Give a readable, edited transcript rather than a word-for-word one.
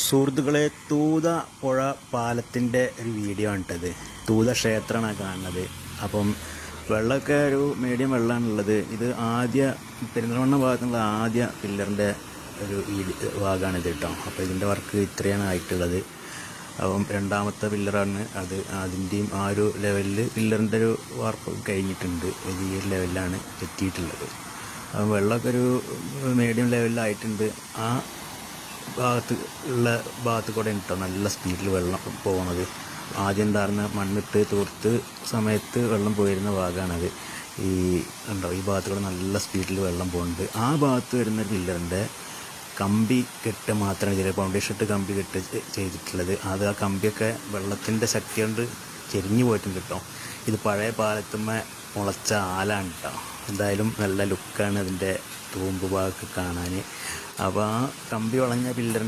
സുഹൃത്തുക്കളെ, തൂത പുഴ പാലത്തിൻ്റെ ഒരു വീഡിയോ ആണിട്ടത്. തൂത ക്ഷേത്രമാണ് കാണുന്നത്. അപ്പം വെള്ളമൊക്കെ ഒരു മീഡിയം വെള്ളമാണുള്ളത്. ഇത് പെരിന്തൽമണ്ണ ഭാഗത്തുള്ള ആദ്യ പില്ലറിൻ്റെ ഒരു ഭാഗമാണിത് കേട്ടോ. അപ്പോൾ ഇതിൻ്റെ വർക്ക് ഇത്രയാണ് ആയിട്ടുള്ളത്. അപ്പം രണ്ടാമത്തെ പില്ലറാണ് അത്. അതിൻ്റെയും ആ ഒരു ലെവലിൽ പില്ലറിൻ്റെ ഒരു വർക്ക് കഴിഞ്ഞിട്ടുണ്ട്. ഇത് ഈ ഒരു ലെവലിലാണ് എത്തിയിട്ടുള്ളത്. അപ്പം വെള്ളമൊക്കെ ഒരു മീഡിയം ലെവലിലായിട്ടുണ്ട്. ആ ഭാഗത്ത് കൂടെ കേട്ടോ നല്ല സ്പീഡിൽ വെള്ളം പോകുന്നത്. ആദ്യം ഉണ്ടായിരുന്ന മണ്ണിട്ട് തൂർത്ത് സമയത്ത് വെള്ളം പോയിരുന്ന ഭാഗമാണത്. ഉണ്ടോ ഈ ഭാഗത്ത് കൂടെ നല്ല സ്പീഡിൽ വെള്ളം പോകുന്നുണ്ട്. ആ ഭാഗത്ത് വരുന്ന പില്ലറിൻ്റെ കമ്പി കെട്ട് മാത്രമാണ് ഇതിൽ ഫൗണ്ടേഷൻ ഇട്ട് കമ്പി കെട്ട് ചെയ്തിട്ടുള്ളത്. അത് ആ കമ്പിയൊക്കെ വെള്ളത്തിൻ്റെ ശക്തി കൊണ്ട് ചെരിഞ്ഞു പോയിട്ടുണ്ട് കേട്ടോ. ഇത് പഴയ പാലത്തുമ്മ മുളച്ച ആലാണ് കേട്ടോ. എന്തായാലും നല്ല ലുക്കാണ് അതിൻ്റെ തൂമ്പ് ഭാഗമൊക്കെ കാണാൻ. അപ്പോൾ ആ കമ്പി വളഞ്ഞ പില്ലർ